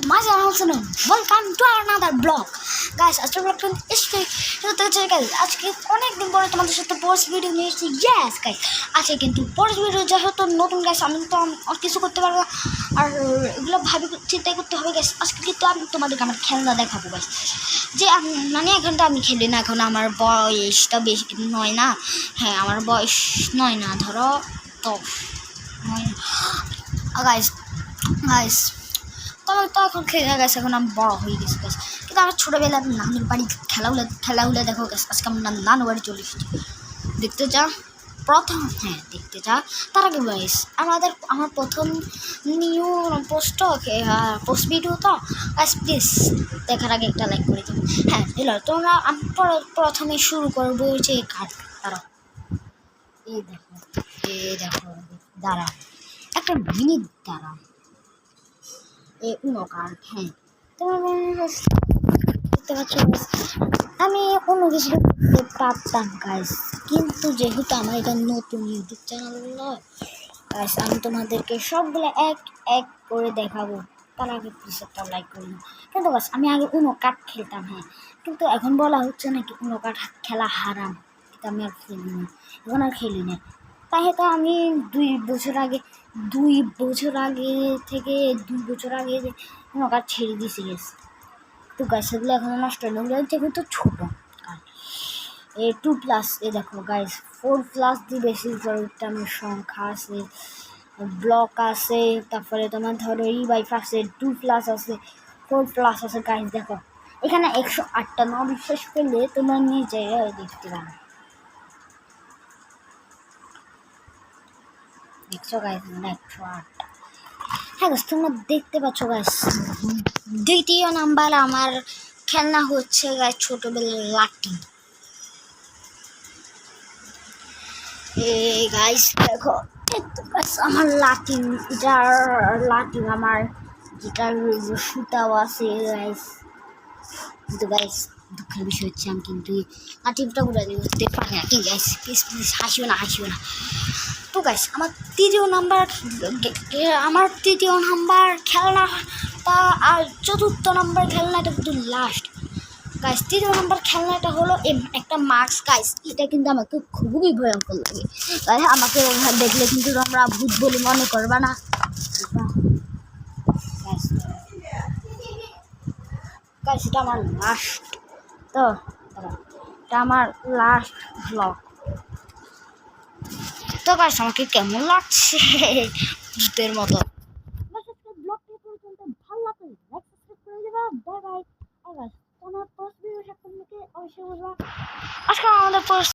my channel, welcome to another vlog. Guys, আজকের ব্লগটা হচ্ছে গাইস আজকে অনেক দিন পরে তোমাদের সাথে পোস্ট ভিডিও নিয়ে এসেছি। ইয়েস গাইস, আজকে কিন্তু পোস্ট ভিডিও যেহেতু নতুন গাইস, আমি তো কিছু করতে পারবো না, আর এগুলো ভাবি চিন্তাই করতে হবে গাইস। আজকে কিন্তু আমি তোমাদেরকে আমার খেলনা দেখাবো গাইস, যে মানে এখন তো আমি খেলি না, এখন আমার বয়সটা বেশি নয় না, হ্যাঁ আমার বয়স নয় না, ধরো 10 নয় গাইস। গাইস তো এখন খেলে গেছে, এখন আমি বড় হয়ে গেছি গাছ। কিন্তু আমার ছোটোবেলায় নানুর বাড়ি খেলাগুলো দেখো গেছে। আজকে আমি নানু বাড়ি চলে এসেছি দেখতে যা প্রথম, হ্যাঁ দেখতে যা। তার আগে গাইস আমার প্রথম নিউ পোস্ট ভিডিও তো গাইস, প্লিজ দেখার আগে একটা লাইক করে দেবো। হ্যাঁ এলো তোমরা, আমি প্রথমে শুরু করবো যে কার্ড। দাঁড়াও, এই দেখো দাঁড়া একটা মিনিট, দাঁড়া উনো কার্ড। হ্যাঁ তোমার দেখতে পাচ্ছ, আমি অন্য কিছু করতে পারতাম গাইস, কিন্তু যেহেতু আমার এটা নতুন ইউটিউব চ্যানেল নয় গাইস, আমি তোমাদেরকে সবগুলো এক এক করে দেখাবো। তার আগে প্লিজ একটা লাইক করি না। কিন্তু বাস আমি আগে উনো কার্ড খেলতাম, হ্যাঁ, কিন্তু এখন বলা হচ্ছে নাকি উনো কার্ড খেলা হারাম, কিন্তু আমি আর খেলি না, এখন আর খেলি না। তাই তো আমি 2 বছর আগে থেকে 2 বছর আগে কোনো কাজ ছেড়ে দিয়েছি গেছে। তো গাছ সেগুলো এখন নষ্ট হয়ে গেছে, যেহেতু ছোটো কাজ। 2+, এ দেখো গাইস 4+ দিয়ে বেশি আমার সংখ্যা আছে, ব্লক আছে, তারপরে তোমার ধরো E5 আছে, 2+ আছে, 4+ আছে গাইস। দেখো এখানে 108টা না বিশ্বাস করলে তোমরা নিজে দেখতে পারো। দেখছো গাইস, 108। হ্যাঁ গাইস, তোমরা দেখতে পাচ্ছ গাইস। দ্বিতীয় নাম্বার আমার খেলনা হচ্ছে গাইস ছোটবেলার লাঠি। এই গাইস দেখো, গাইস আমার লাঠি, আমার যেটার সুতাও আছে গাইস। কিন্তু গাইস দুঃখের বিষয় হচ্ছে আমি কিন্তু লাঠিটা ঘুরে দিতে পারি না। ঠিক গাইস, প্লিজ হাসিও না। তো গাইস আমার তৃতীয় নাম্বার খেলনাটা, আর চতুর্থ নাম্বার খেলনাটা কিন্তু লাস্ট গাইস। তৃতীয় নাম্বার খেলনাটা হলো একটা মাস্ক গাইস। এটা কিন্তু আমাকে খুবই ভয়ঙ্কর লাগে গাইস, আমাকে দেখলে কিন্তু তোমরা ভূত বলে মনে করবা না গাইস। এটা আমার লাস্ট, তো এটা আমার লাস্ট ব্লগ। তো গাইস আমাকে কেমন লাগছে ভূতের মতো। ব্লগটি পর্যন্ত ভালো লাগলে লাইক সাবস্ক্রাইব করে দেবা। Bye bye. তোমার পোস্ট ভিডিও অবশ্যই বলবা। আজকে আমাদের পোস্ট